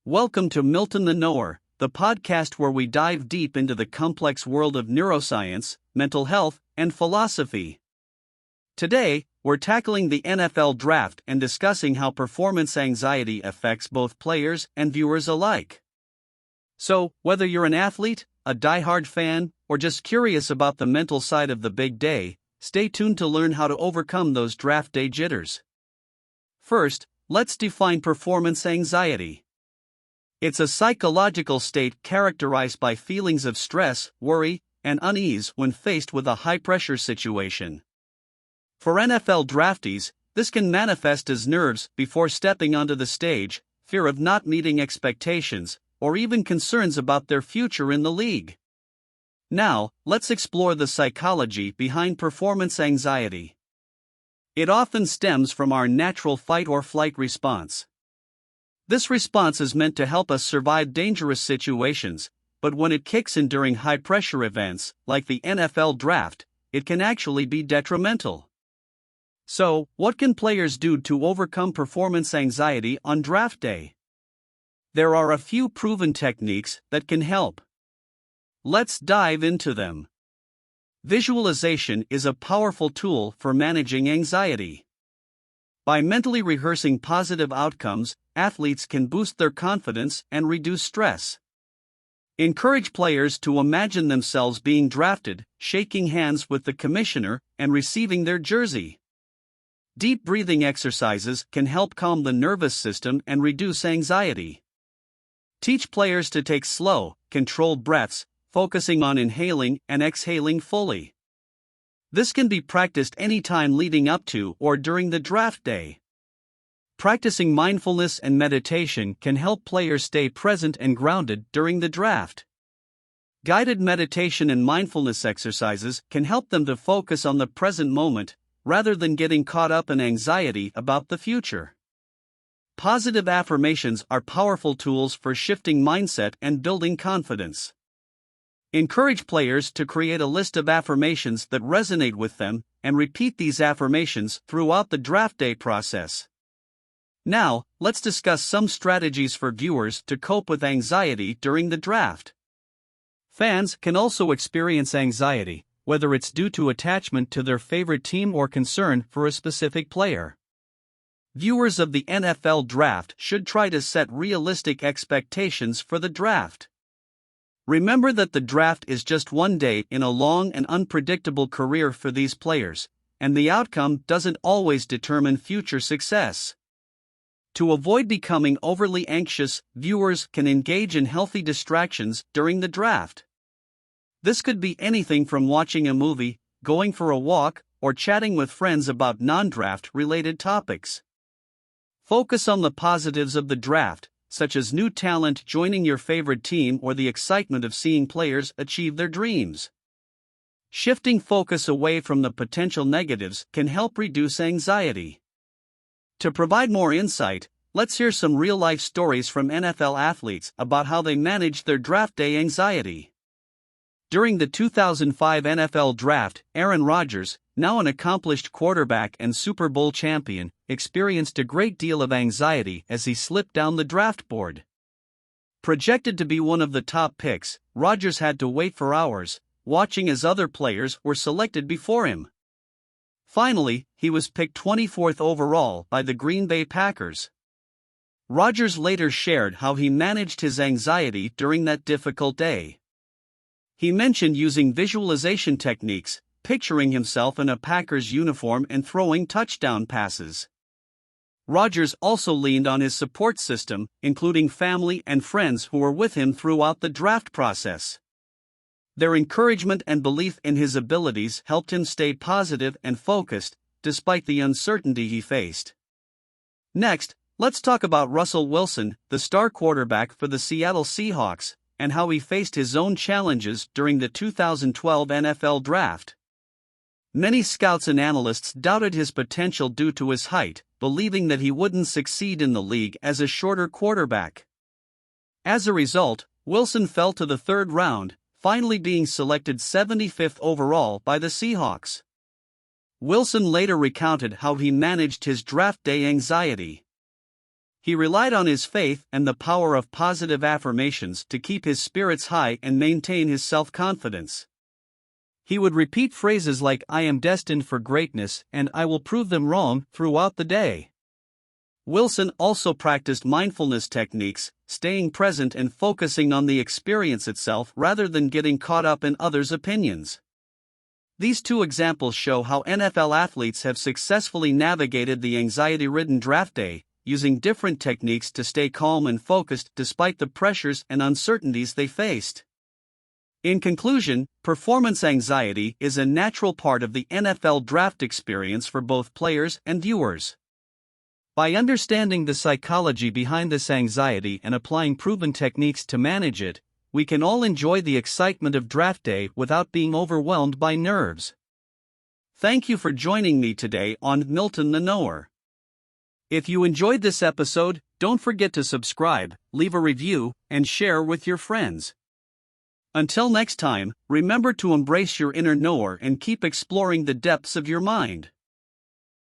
Welcome to Milton the Knower, the podcast where we dive deep into the complex world of neuroscience, mental health, and philosophy. Today, we're tackling the NFL draft and discussing how performance anxiety affects both players and viewers alike. So, whether you're an athlete, a diehard fan, or just curious about the mental side of the big day, stay tuned to learn how to overcome those draft day jitters. First, let's define performance anxiety. It's a psychological state characterized by feelings of stress, worry, and unease when faced with a high-pressure situation. For NFL draftees, this can manifest as nerves before stepping onto the stage, fear of not meeting expectations, or even concerns about their future in the league. Now, let's explore the psychology behind performance anxiety. It often stems from our natural fight-or-flight response. This response is meant to help us survive dangerous situations, but when it kicks in during high-pressure events, like the NFL draft, it can actually be detrimental. So, what can players do to overcome performance anxiety on draft day? There are a few proven techniques that can help. Let's dive into them. Visualization is a powerful tool for managing anxiety. By mentally rehearsing positive outcomes, athletes can boost their confidence and reduce stress. Encourage players to imagine themselves being drafted, shaking hands with the commissioner, and receiving their jersey. Deep breathing exercises can help calm the nervous system and reduce anxiety. Teach players to take slow, controlled breaths, focusing on inhaling and exhaling fully. This can be practiced anytime leading up to or during the draft day. Practicing mindfulness and meditation can help players stay present and grounded during the draft. Guided meditation and mindfulness exercises can help them to focus on the present moment, rather than getting caught up in anxiety about the future. Positive affirmations are powerful tools for shifting mindset and building confidence. Encourage players to create a list of affirmations that resonate with them, and repeat these affirmations throughout the draft day process. Now, let's discuss some strategies for viewers to cope with anxiety during the draft. Fans can also experience anxiety, whether it's due to attachment to their favorite team or concern for a specific player. Viewers of the NFL draft should try to set realistic expectations for the draft. Remember that the draft is just one day in a long and unpredictable career for these players, and the outcome doesn't always determine future success. To avoid becoming overly anxious, viewers can engage in healthy distractions during the draft. This could be anything from watching a movie, going for a walk, or chatting with friends about non-draft related topics. Focus on the positives of the draft, such as new talent joining your favorite team or the excitement of seeing players achieve their dreams. Shifting focus away from the potential negatives can help reduce anxiety. To provide more insight, let's hear some real-life stories from NFL athletes about how they managed their draft day anxiety. During the 2005 NFL Draft, Aaron Rodgers, now an accomplished quarterback and Super Bowl champion, experienced a great deal of anxiety as he slipped down the draft board. Projected to be one of the top picks, Rodgers had to wait for hours, watching as other players were selected before him. Finally, he was picked 24th overall by the Green Bay Packers. Rodgers later shared how he managed his anxiety during that difficult day. He mentioned using visualization techniques, picturing himself in a Packers uniform and throwing touchdown passes. Rodgers also leaned on his support system, including family and friends who were with him throughout the draft process. Their encouragement and belief in his abilities helped him stay positive and focused, despite the uncertainty he faced. Next, let's talk about Russell Wilson, the star quarterback for the Seattle Seahawks, and how he faced his own challenges during the 2012 NFL Draft. Many scouts and analysts doubted his potential due to his height, believing that he wouldn't succeed in the league as a shorter quarterback. As a result, Wilson fell to the third round, finally being selected 75th overall by the Seahawks. Wilson later recounted how he managed his draft day anxiety. He relied on his faith and the power of positive affirmations to keep his spirits high and maintain his self-confidence. He would repeat phrases like "I am destined for greatness" and "I will prove them wrong" throughout the day. Wilson also practiced mindfulness techniques, staying present and focusing on the experience itself rather than getting caught up in others' opinions. These two examples show how NFL athletes have successfully navigated the anxiety-ridden draft day, using different techniques to stay calm and focused despite the pressures and uncertainties they faced. In conclusion, performance anxiety is a natural part of the NFL draft experience for both players and viewers. By understanding the psychology behind this anxiety and applying proven techniques to manage it, we can all enjoy the excitement of draft day without being overwhelmed by nerves. Thank you for joining me today on Milton the Knower. If you enjoyed this episode, don't forget to subscribe, leave a review, and share with your friends. Until next time, remember to embrace your inner knower and keep exploring the depths of your mind.